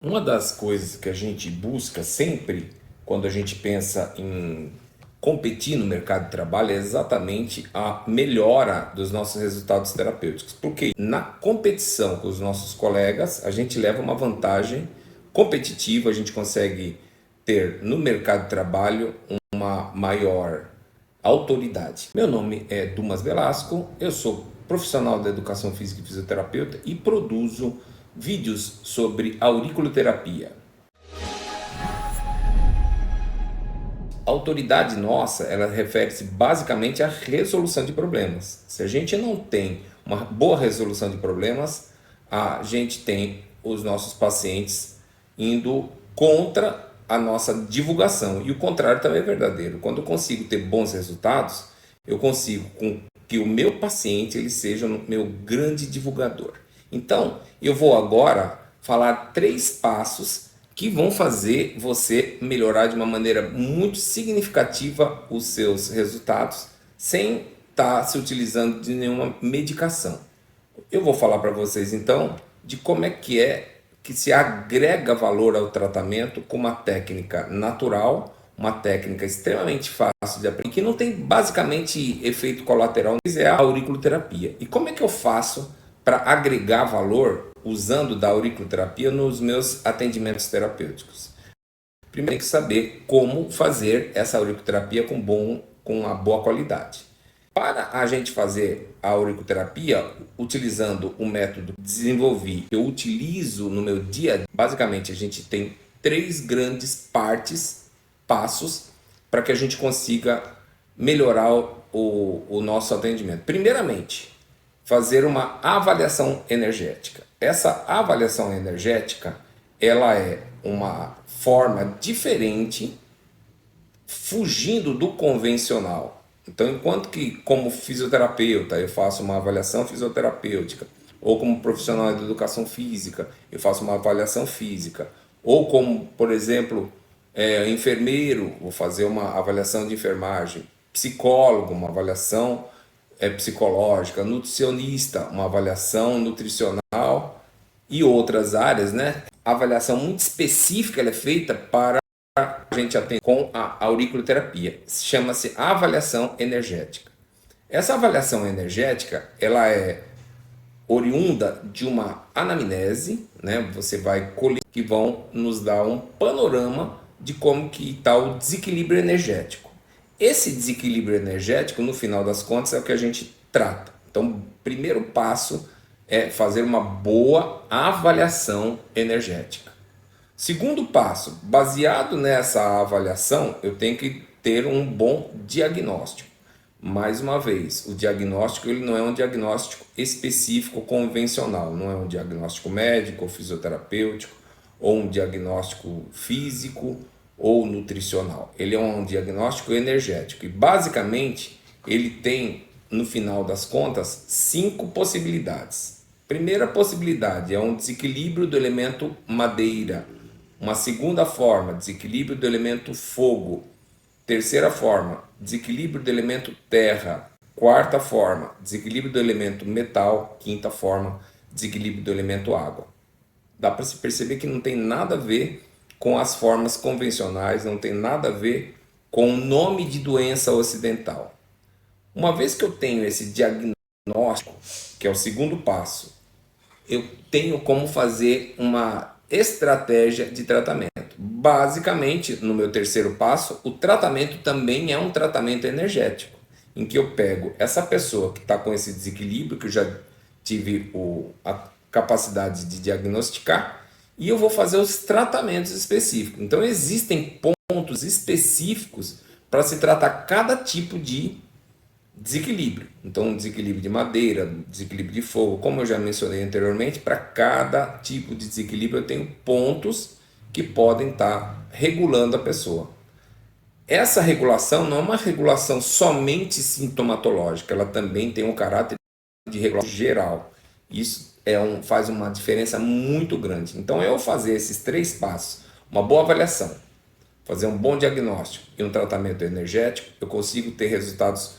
Uma das coisas que a gente busca sempre quando a gente pensa em competir no mercado de trabalho é exatamente a melhora dos nossos resultados terapêuticos. Porque na competição com os nossos colegas, a gente leva uma vantagem competitiva, a gente consegue ter no mercado de trabalho uma maior autoridade. Meu nome é Dumas Velasco, eu sou profissional da educação física e fisioterapeuta e produzo vídeos sobre auriculoterapia. A autoridade nossa, ela refere-se basicamente à resolução de problemas. Se a gente não tem uma boa resolução de problemas, a gente tem os nossos pacientes indo contra a nossa divulgação. E o contrário também é verdadeiro. Quando eu consigo ter bons resultados, eu consigo com que o meu paciente ele seja o meu grande divulgador. Então, eu vou agora falar 3 passos que vão fazer você melhorar de uma maneira muito significativa os seus resultados sem estar se utilizando de nenhuma medicação. Eu vou falar para vocês então de como é que se agrega valor ao tratamento com uma técnica natural, uma técnica extremamente fácil de aprender, que não tem basicamente efeito colateral, mas é a auriculoterapia. E como é que eu faço para agregar valor usando da auriculoterapia nos meus atendimentos terapêuticos? Primeiro tem que saber como fazer essa auriculoterapia com uma boa qualidade. Para a gente fazer a auriculoterapia, utilizando o método que desenvolvi, eu utilizo no meu dia a dia, basicamente a gente tem 3 grandes passos para que a gente consiga melhorar o nosso atendimento. Primeiramente, fazer uma avaliação energética. Essa avaliação energética, ela é uma forma diferente, fugindo do convencional. Então, enquanto que como fisioterapeuta eu faço uma avaliação fisioterapêutica, ou como profissional de educação física eu faço uma avaliação física, ou como, por exemplo, enfermeiro, vou fazer uma avaliação de enfermagem, psicólogo, uma avaliação psicológica, nutricionista, uma avaliação nutricional e outras áreas, né? A avaliação muito específica ela é feita para a gente atender com a auriculoterapia. Chama-se avaliação energética. Essa avaliação energética, ela é oriunda de uma anamnese, né? Você vai colher que vão nos dar um panorama de como que está o desequilíbrio energético. Esse desequilíbrio energético, no final das contas, é o que a gente trata. Então, o primeiro passo é fazer uma boa avaliação energética. Segundo passo, baseado nessa avaliação, eu tenho que ter um bom diagnóstico. Mais uma vez, o diagnóstico ele não é um diagnóstico específico convencional, não é um diagnóstico médico ou fisioterapêutico, ou um diagnóstico físico ou nutricional. Ele é um diagnóstico energético e basicamente ele tem, no final das contas, 5 possibilidades. Primeira possibilidade é um desequilíbrio do elemento madeira. Uma segunda forma, desequilíbrio do elemento fogo. Terceira forma, desequilíbrio do elemento terra. Quarta forma, desequilíbrio do elemento metal. Quinta forma, desequilíbrio do elemento água. Dá para se perceber que não tem nada a ver com as formas convencionais, não tem nada a ver com o nome de doença ocidental. Uma vez que eu tenho esse diagnóstico, que é o segundo passo, eu tenho como fazer uma estratégia de tratamento. Basicamente, no meu terceiro passo, o tratamento também é um tratamento energético, em que eu pego essa pessoa que está com esse desequilíbrio, que eu já tive a capacidade de diagnosticar, e eu vou fazer os tratamentos específicos. Então, existem pontos específicos para se tratar cada tipo de desequilíbrio. Então, desequilíbrio de madeira, desequilíbrio de fogo, como eu já mencionei anteriormente, para cada tipo de desequilíbrio eu tenho pontos que podem estar regulando a pessoa. Essa regulação não é uma regulação somente sintomatológica, ela também tem um caráter de regulação geral. Isso faz uma diferença muito grande. Então, eu fazer esses 3 passos, uma boa avaliação, fazer um bom diagnóstico e um tratamento energético, eu consigo ter resultados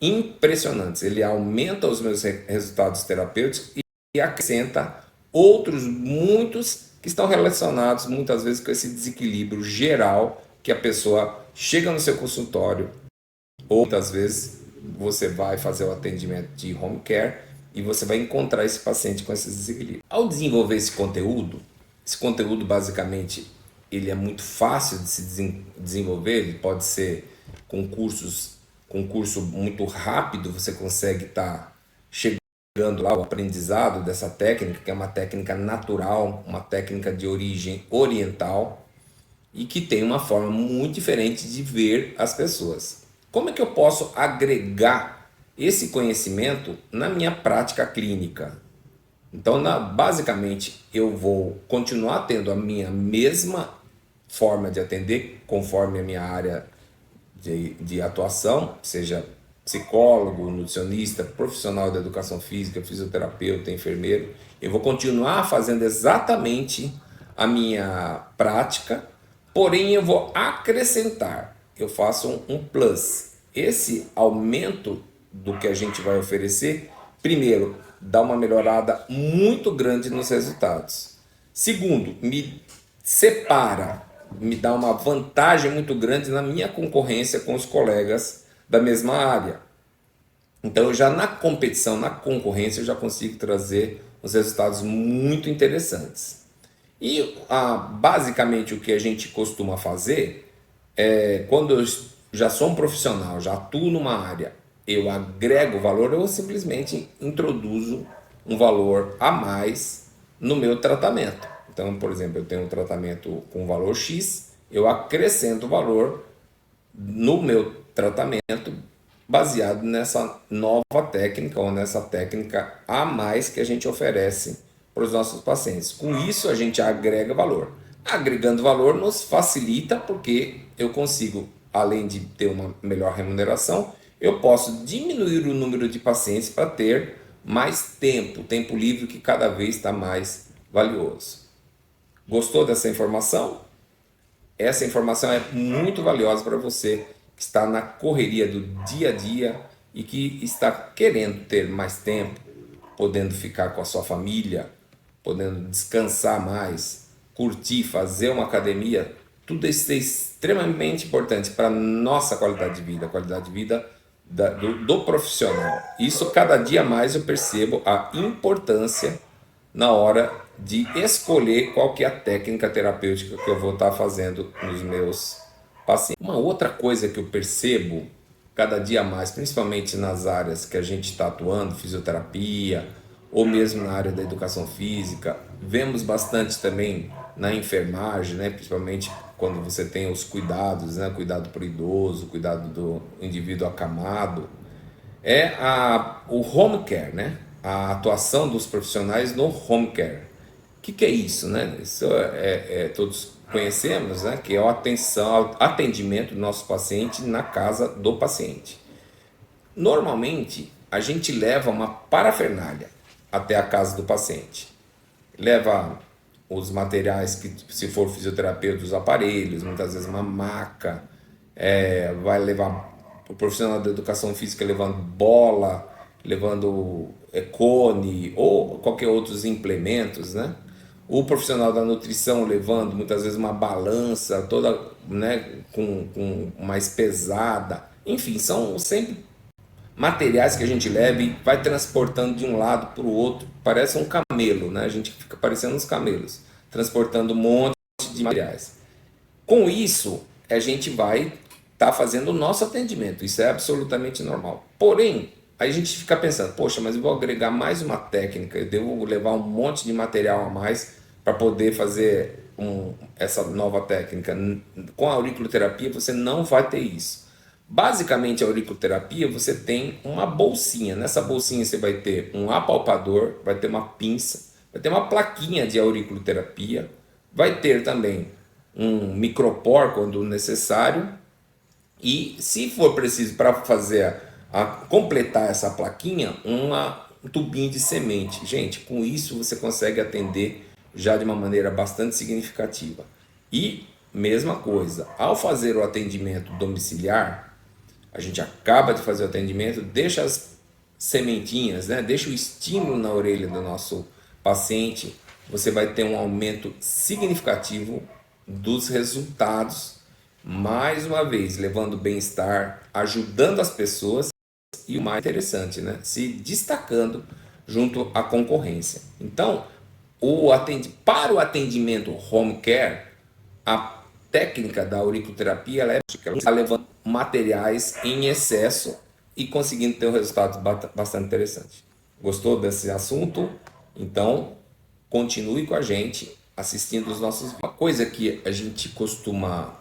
impressionantes. Ele aumenta os meus resultados terapêuticos e acrescenta outros muitos que estão relacionados muitas vezes com esse desequilíbrio geral que a pessoa chega no seu consultório, ou muitas vezes você vai fazer o atendimento de home care e você vai encontrar esse paciente com esses desequilíbrios. Ao desenvolver esse conteúdo basicamente ele é muito fácil de se desenvolver, ele pode ser com curso muito rápido, você consegue estar chegando lá ao aprendizado dessa técnica, que é uma técnica natural, uma técnica de origem oriental e que tem uma forma muito diferente de ver as pessoas. Como é que eu posso agregar esse conhecimento na minha prática clínica? Então, basicamente, eu vou continuar tendo a minha mesma forma de atender, conforme a minha área de atuação, seja psicólogo, nutricionista, profissional da educação física, fisioterapeuta, enfermeiro. Eu vou continuar fazendo exatamente a minha prática, porém eu vou acrescentar, eu faço um plus. Esse aumento do que a gente vai oferecer, primeiro, dá uma melhorada muito grande nos resultados. Segundo, me separa, me dá uma vantagem muito grande na minha concorrência com os colegas da mesma área. Então, eu já na competição, na concorrência, eu já consigo trazer uns resultados muito interessantes. E basicamente o que a gente costuma fazer é, quando eu já sou um profissional, já atuo numa área, eu agrego valor, eu simplesmente introduzo um valor a mais no meu tratamento. Então, por exemplo, eu tenho um tratamento com valor X, eu acrescento valor no meu tratamento baseado nessa nova técnica ou nessa técnica a mais que a gente oferece para os nossos pacientes. Com isso, a gente agrega valor. Agregando valor nos facilita porque eu consigo, além de ter uma melhor remuneração, eu posso diminuir o número de pacientes para ter mais tempo livre que cada vez está mais valioso. Gostou dessa informação? Essa informação é muito valiosa para você que está na correria do dia a dia e que está querendo ter mais tempo, podendo ficar com a sua família, podendo descansar mais, curtir, fazer uma academia. Tudo isso é extremamente importante para a nossa qualidade de vida, a qualidade de vida do profissional. Isso cada dia mais eu percebo a importância na hora de escolher qual que é a técnica terapêutica que eu vou estar fazendo nos meus pacientes. Uma outra coisa que eu percebo cada dia mais, principalmente nas áreas que a gente está atuando, fisioterapia, ou mesmo na área da educação física, vemos bastante também na enfermagem, né? Principalmente quando você tem os cuidados, né? Cuidado para o idoso, cuidado do indivíduo acamado, é o home care, né? A atuação dos profissionais no home care. O que é isso, né? Isso todos conhecemos, né? Que é a atenção, atendimento do nosso paciente na casa do paciente. Normalmente, a gente leva uma parafernália até a casa do paciente. Leva os materiais que, se for fisioterapeuta, os aparelhos, muitas vezes uma maca, vai levar o profissional da educação física levando bola, levando cone ou qualquer outros implementos, né? O profissional da nutrição levando muitas vezes uma balança toda, né, com mais pesada. Enfim, são sempre materiais que a gente leva e vai transportando de um lado para o outro. Parece um camelo, né? A gente fica parecendo uns camelos, transportando um monte de materiais. Com isso, a gente vai estar fazendo o nosso atendimento. Isso é absolutamente normal. Porém, aí a gente fica pensando, poxa, mas eu vou agregar mais uma técnica, eu devo levar um monte de material a mais para poder fazer essa nova técnica. Com a auriculoterapia você não vai ter isso. Basicamente a auriculoterapia você tem uma bolsinha, nessa bolsinha você vai ter um apalpador, vai ter uma pinça, vai ter uma plaquinha de auriculoterapia, vai ter também um micropor quando necessário e se for preciso para fazer completar essa plaquinha, um tubinho de semente. Gente, com isso você consegue atender já de uma maneira bastante significativa. E mesma coisa, ao fazer o atendimento domiciliar, a gente acaba de fazer o atendimento, deixa as sementinhas, né? Deixa o estímulo na orelha do nosso paciente você vai ter um aumento significativo dos resultados, mais uma vez, levando bem-estar, ajudando as pessoas e o mais interessante, né, se destacando junto à concorrência. Então, para o atendimento home care, a técnica da auriculoterapia ela está levando materiais em excesso e conseguindo ter um resultado bastante interessante. Gostou desse assunto? Então, continue com a gente assistindo os nossos vídeos. Uma coisa que a gente costuma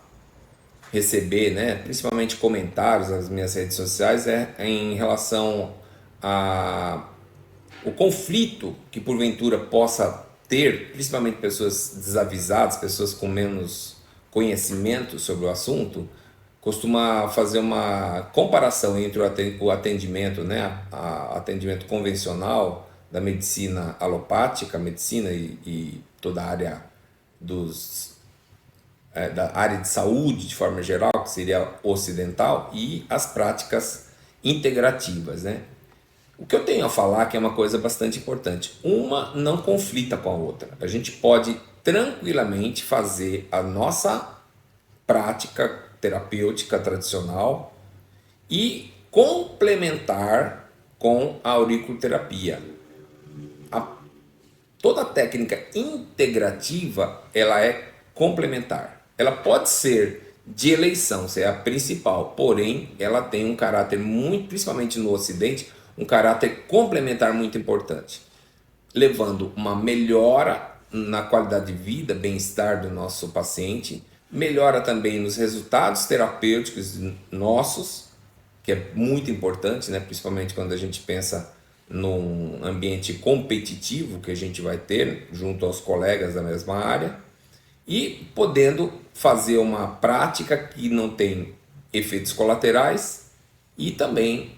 receber, né, principalmente comentários nas minhas redes sociais, é em relação a o conflito que porventura possa ter, principalmente pessoas desavisadas, pessoas com menos conhecimento sobre o assunto, costuma fazer uma comparação entre o atendimento, né, atendimento convencional da medicina alopática, medicina e toda a área da área de saúde de forma geral, que seria ocidental, e as práticas integrativas, né? O que eu tenho a falar que é uma coisa bastante importante. Uma não conflita com a outra. A gente pode tranquilamente fazer a nossa prática terapêutica tradicional e complementar com a auriculoterapia. Toda técnica integrativa ela é complementar. Ela pode ser de eleição, ser a principal, porém ela tem um caráter muito, principalmente no Ocidente, um caráter complementar muito importante, levando uma melhora na qualidade de vida, bem-estar do nosso paciente, melhora também nos resultados terapêuticos nossos, que é muito importante, né? Principalmente quando a gente pensa num ambiente competitivo que a gente vai ter junto aos colegas da mesma área, e podendo fazer uma prática que não tem efeitos colaterais e também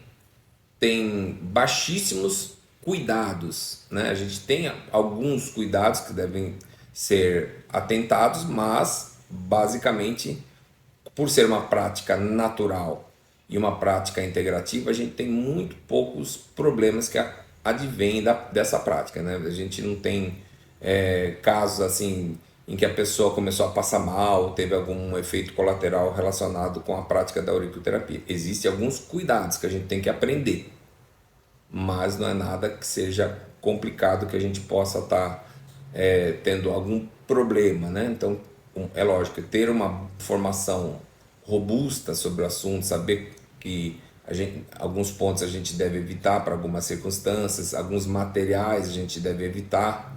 tem baixíssimos cuidados, né? A gente tem alguns cuidados que devem ser atentados, mas basicamente, por ser uma prática natural e uma prática integrativa, a gente tem muito poucos problemas que advêm dessa prática, né? A gente não tem casos assim em que a pessoa começou a passar mal, teve algum efeito colateral relacionado com a prática da auriculoterapia. Existem alguns cuidados que a gente tem que aprender, mas não é nada que seja complicado que a gente possa estar tendo algum problema, né? Então, é lógico, ter uma formação robusta sobre o assunto, saber que alguns pontos a gente deve evitar para algumas circunstâncias, alguns materiais a gente deve evitar,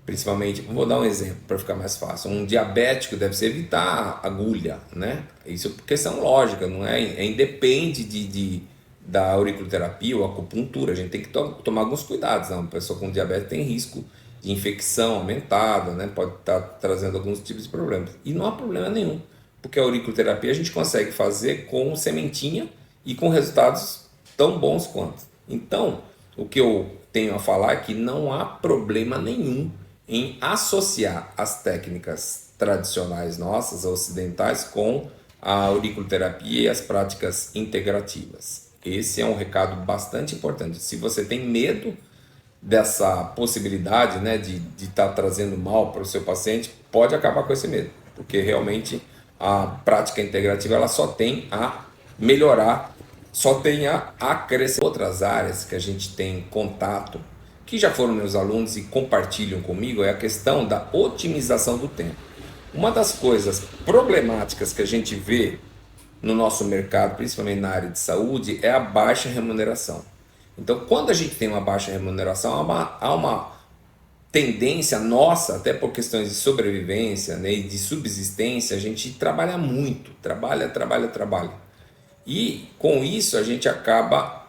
principalmente, vou dar um exemplo para ficar mais fácil, um diabético deve se evitar agulha, né? Isso por questão lógica, não é independe da auriculoterapia ou acupuntura, a gente tem que tomar alguns cuidados, né? Uma pessoa com diabetes tem risco de infecção aumentada, né? Pode estar trazendo alguns tipos de problemas, e não há problema nenhum, porque a auriculoterapia a gente consegue fazer com sementinha e com resultados tão bons quanto. Então, o que eu tenho a falar é que não há problema nenhum em associar as técnicas tradicionais nossas, ocidentais, com a auriculoterapia e as práticas integrativas. Esse é um recado bastante importante. Se você tem medo dessa possibilidade, né, de estar trazendo mal para o seu paciente, pode acabar com esse medo, porque realmente a prática integrativa ela só tem a melhorar, só tem a acrescentar. Outras áreas que a gente tem contato, que já foram meus alunos e compartilham comigo, é a questão da otimização do tempo. Uma das coisas problemáticas que a gente vê no nosso mercado, principalmente na área de saúde, é a baixa remuneração. Então, quando a gente tem uma baixa remuneração, há uma tendência nossa, até por questões de sobrevivência, né, e de subsistência, a gente trabalha muito, trabalha. E com isso a gente acaba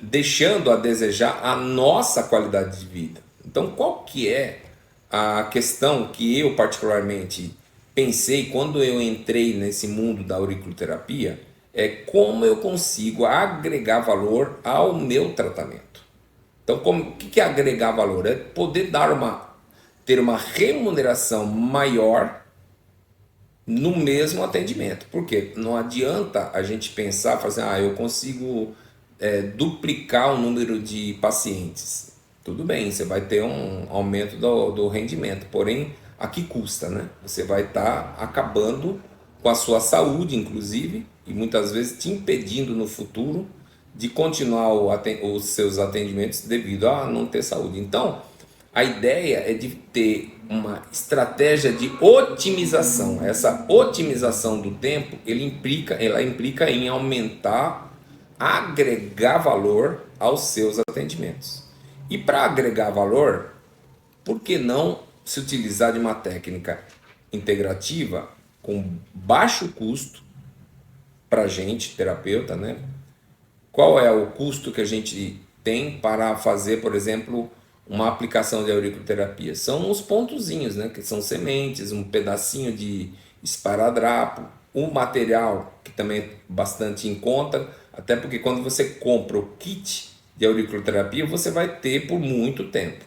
deixando a desejar a nossa qualidade de vida. Então, qual que é a questão que eu particularmente pensei quando eu entrei nesse mundo da auriculoterapia? É como eu consigo agregar valor ao meu tratamento. Então, o que é agregar valor? É poder ter uma remuneração maior no mesmo atendimento. Porque não adianta a gente pensar, fazer, eu consigo duplicar o número de pacientes. tudo bem, você vai ter um aumento do rendimento, porém, a que custa, né? Você vai estar acabando com a sua saúde, inclusive, e muitas vezes te impedindo no futuro de continuar os seus atendimentos devido a não ter saúde. Então, a ideia é de ter uma estratégia de otimização. Essa otimização do tempo, ela implica em aumentar, agregar valor aos seus atendimentos. E para agregar valor, por que não se utilizar de uma técnica integrativa com baixo custo para a gente, terapeuta, né? Qual é o custo que a gente tem para fazer, por exemplo, uma aplicação de auriculoterapia? São os pontozinhos, né? Que são sementes, um pedacinho de esparadrapo, o material, que também é bastante em conta, até porque quando você compra o kit de auriculoterapia, você vai ter por muito tempo.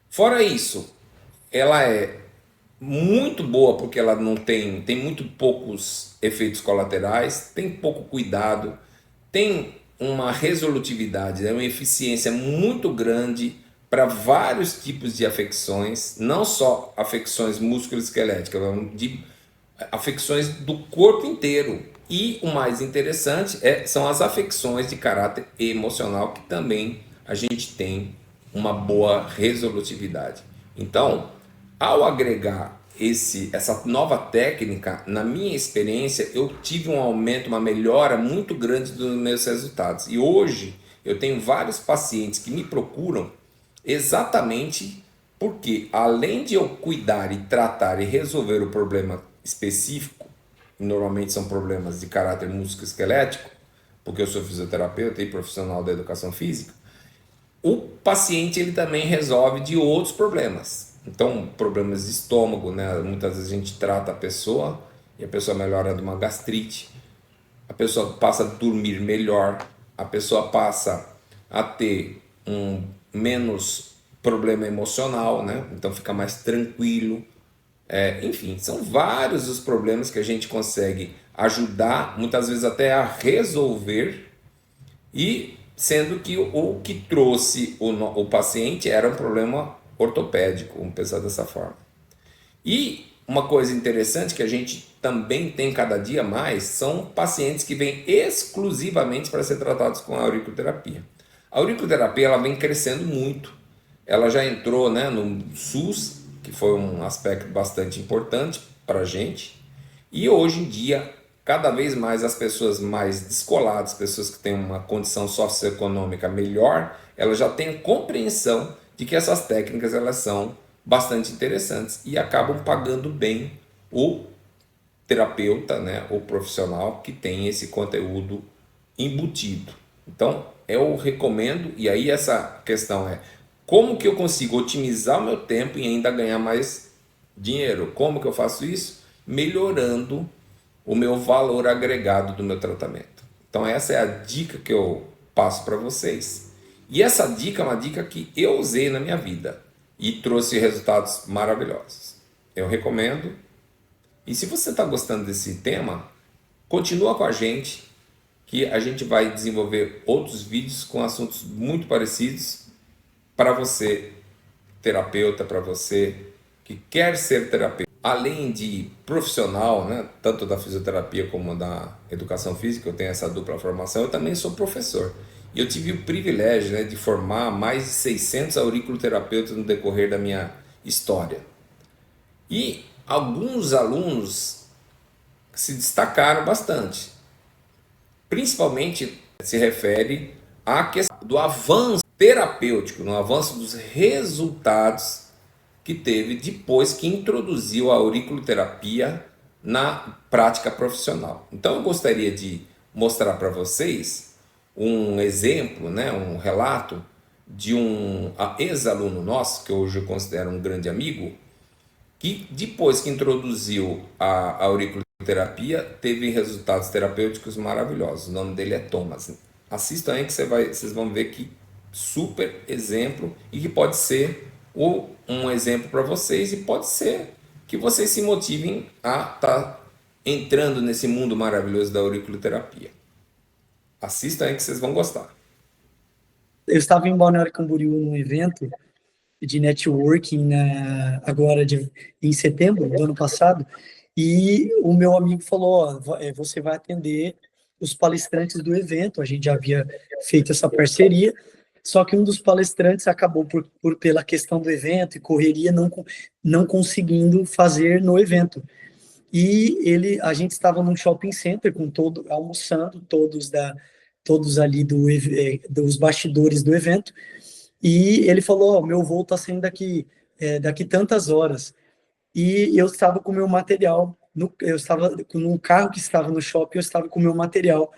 Fora isso, ela é muito boa porque ela não tem muito poucos efeitos colaterais, tem pouco cuidado, tem uma resolutividade, né, uma eficiência muito grande para vários tipos de afecções, não só afecções musculoesqueléticas, de afecções do corpo inteiro. E o mais interessante são as afecções de caráter emocional, que também a gente tem uma boa resolutividade. Então, ao agregar essa nova técnica, na minha experiência, eu tive um aumento, uma melhora muito grande dos meus resultados. E hoje eu tenho vários pacientes que me procuram exatamente porque, além de eu cuidar e tratar e resolver o problema específico, normalmente são problemas de caráter musculoesquelético, porque eu sou fisioterapeuta e profissional da educação física, o paciente ele também resolve de outros problemas. Então, problemas de estômago, né? Muitas vezes a gente trata a pessoa e a pessoa melhora de uma gastrite, a pessoa passa a dormir melhor, a pessoa passa a ter um menos problema emocional, né? Então fica mais tranquilo. Enfim, são vários os problemas que a gente consegue ajudar, muitas vezes até a resolver, e sendo que o que trouxe o paciente era um problema ortopédico, vamos pensar dessa forma. E uma coisa interessante que a gente também tem cada dia mais são pacientes que vêm exclusivamente para ser tratados com a auriculoterapia. A auriculoterapia ela vem crescendo muito. Ela já entrou, né, no SUS, que foi um aspecto bastante importante para a gente. E hoje em dia, cada vez mais as pessoas mais descoladas, pessoas que têm uma condição socioeconômica melhor, elas já têm compreensão de que essas técnicas elas são bastante interessantes e acabam pagando bem o terapeuta, né, o profissional que tem esse conteúdo embutido. Então, eu recomendo, e aí essa questão é como que eu consigo otimizar o meu tempo e ainda ganhar mais dinheiro? Como que eu faço isso? Melhorando o meu valor agregado do meu tratamento. Então essa é a dica que eu passo para vocês. E essa dica é uma dica que eu usei na minha vida e trouxe resultados maravilhosos. Eu recomendo. E se você está gostando desse tema, continua com a gente, que a gente vai desenvolver outros vídeos com assuntos muito parecidos para você, terapeuta, para você que quer ser terapeuta. Além de profissional, né, tanto da fisioterapia como da educação física, eu tenho essa dupla formação, eu também sou professor. E eu tive o privilégio, né, de formar mais de 600 auriculoterapeutas no decorrer da minha história. E alguns alunos se destacaram bastante. Principalmente se refere à questão do avanço terapêutico, no avanço dos resultados que teve depois que introduziu a auriculoterapia na prática profissional. Então eu gostaria de mostrar para vocês um exemplo, né, um relato de um ex-aluno nosso, que hoje eu considero um grande amigo, que depois que introduziu a auriculoterapia teve resultados terapêuticos maravilhosos. O nome dele é Thomas. Assistam aí que vocês vão ver que super exemplo e que pode ser um exemplo para vocês, e pode ser que vocês se motivem a estar entrando nesse mundo maravilhoso da auriculoterapia. Assistam aí que vocês vão gostar. Eu estava em Balneário Camboriú num evento de networking agora em setembro do ano passado, e o meu amigo falou, ó, você vai atender os palestrantes do evento, a gente já havia feito essa parceria, só que um dos palestrantes acabou pela questão do evento e correria não conseguindo fazer no evento. E a gente estava num shopping center almoçando todos ali dos bastidores do evento, e ele falou, ó, meu voo está saindo daqui tantas horas. E eu estava com o meu material, eu estava no carro que estava no shopping, eu estava com o meu material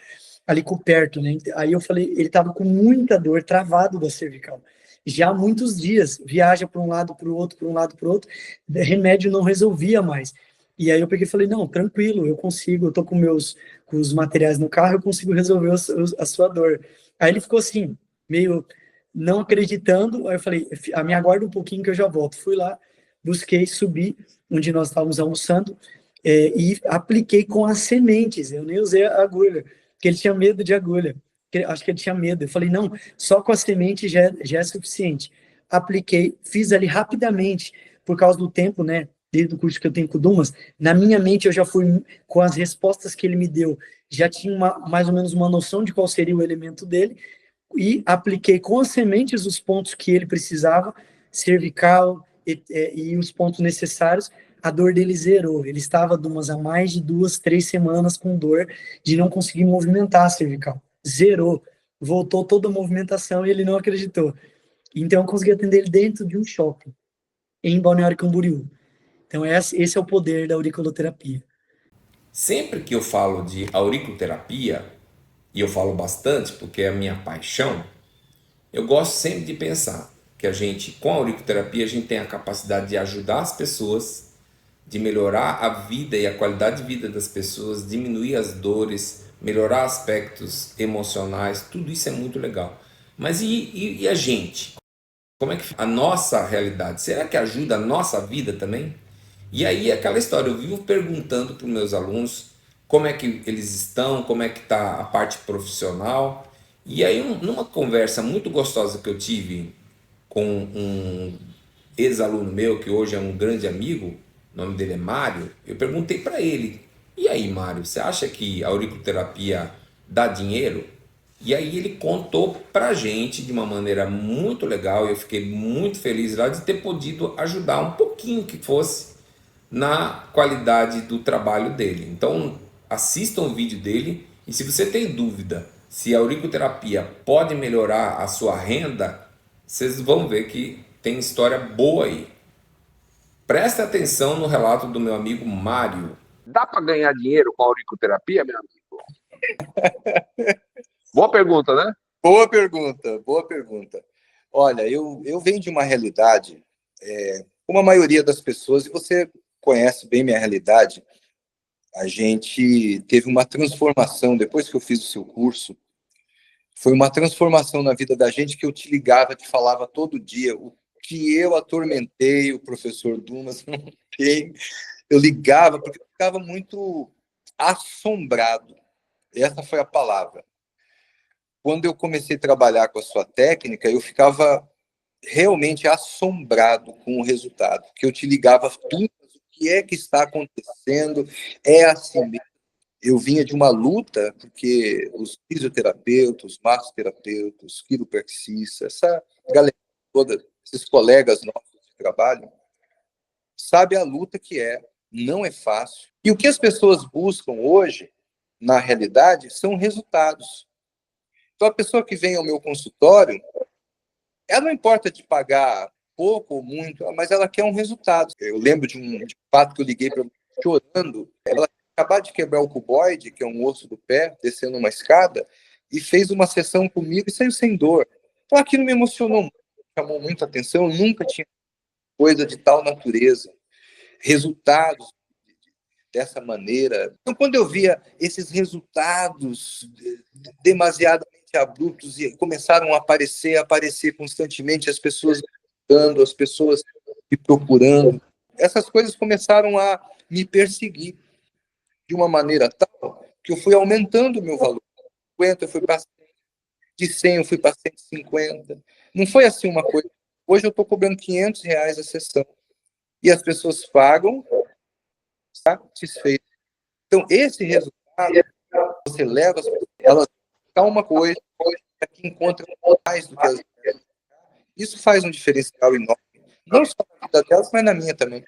ali perto, né? Aí eu falei, ele estava com muita dor, travado da cervical. Já há muitos dias, viaja para um lado, para o outro, para um lado, para o outro, remédio não resolvia mais. E aí eu peguei e falei, não, tranquilo, eu consigo, eu tô com os materiais no carro, eu consigo resolver a sua dor. Aí ele ficou assim, meio não acreditando, aí eu falei, me aguarda um pouquinho que eu já volto. Fui lá, busquei, subi, onde nós estávamos almoçando, e apliquei com as sementes, eu nem usei a agulha, porque ele tinha medo de agulha, acho que ele tinha medo. Eu falei, não, só com a semente já é suficiente. Apliquei, fiz ali rapidamente, por causa do tempo, né, desde o curso que eu tenho com o Dumas, na minha mente eu já fui, com as respostas que ele me deu, já tinha mais ou menos uma noção de qual seria o elemento dele, e apliquei com as sementes os pontos que ele precisava, cervical e os pontos necessários. A dor dele zerou. Ele estava há mais de 2, 3 semanas com dor de não conseguir movimentar a cervical. Zerou. Voltou toda a movimentação e ele não acreditou. Então, eu consegui atender ele dentro de um shopping, em Balneário Camboriú. Então, esse é o poder da auriculoterapia. Sempre que eu falo de auriculoterapia, e eu falo bastante porque é a minha paixão, eu gosto sempre de pensar que a gente, com a auriculoterapia, a gente tem a capacidade de ajudar as pessoas, de melhorar a vida e a qualidade de vida das pessoas, diminuir as dores, melhorar aspectos emocionais, tudo isso é muito legal. Mas e a gente? Como é que a nossa realidade? Será que ajuda a nossa vida também? E aí é aquela história, eu vivo perguntando para os meus alunos como é que eles estão, como é que está a parte profissional. E aí numa conversa muito gostosa que eu tive com um ex-aluno meu, que hoje é um grande amigo, o nome dele é Mário, eu perguntei para ele, e aí Mário, você acha que a auriculoterapia dá dinheiro? E aí ele contou pra gente de uma maneira muito legal, e eu fiquei muito feliz lá de ter podido ajudar um pouquinho que fosse na qualidade do trabalho dele. Então, assistam o vídeo dele e se você tem dúvida se a auriculoterapia pode melhorar a sua renda, vocês vão ver que tem história boa aí. Presta atenção no relato do meu amigo Mário. Dá para ganhar dinheiro com a auriculoterapia, meu amigo? Boa pergunta, né? Boa pergunta, boa pergunta. Olha, eu venho de uma realidade, como a maioria das pessoas, e você conhece bem minha realidade, a gente teve uma transformação, depois que eu fiz o seu curso, foi uma transformação na vida da gente que eu te ligava, te falava todo dia, o que eu atormentei o professor Dumas, não tem. Eu ligava, porque eu ficava muito assombrado, essa foi a palavra. Quando eu comecei a trabalhar com a sua técnica, eu ficava realmente assombrado com o resultado, que eu te ligava tudo, o que é que está acontecendo, é assim mesmo. Eu vinha de uma luta, porque os fisioterapeutas, massoterapeutas, quiropraxistas, essa galera toda, esses colegas nossos de trabalho, sabe a luta que é, não é fácil. E o que as pessoas buscam hoje, na realidade, são resultados. Então, a pessoa que vem ao meu consultório, ela não importa de pagar pouco ou muito, mas ela quer um resultado. Eu lembro de um fato que eu liguei para ela chorando. Ela acabou de quebrar o cuboide, que é um osso do pé, descendo uma escada, e fez uma sessão comigo e saiu sem dor. Então, aquilo me emocionou muito, chamou muita atenção. Eu nunca tinha coisa de tal natureza. Resultados dessa maneira. Então, quando eu via esses resultados demasiadamente abruptos e começaram a aparecer constantemente, as pessoas dando, as pessoas me procurando, essas coisas começaram a me perseguir de uma maneira tal que eu fui aumentando o meu valor. Eu fui passando de 100 eu fui para 150. Não foi assim uma coisa. Hoje eu estou cobrando R$ 500 a sessão. E as pessoas pagam satisfeitas. Então, esse resultado, você leva as pessoas, elas buscar uma coisa que encontram mais do que as outras. Isso faz um diferencial enorme. Não só na vida delas, mas na minha também.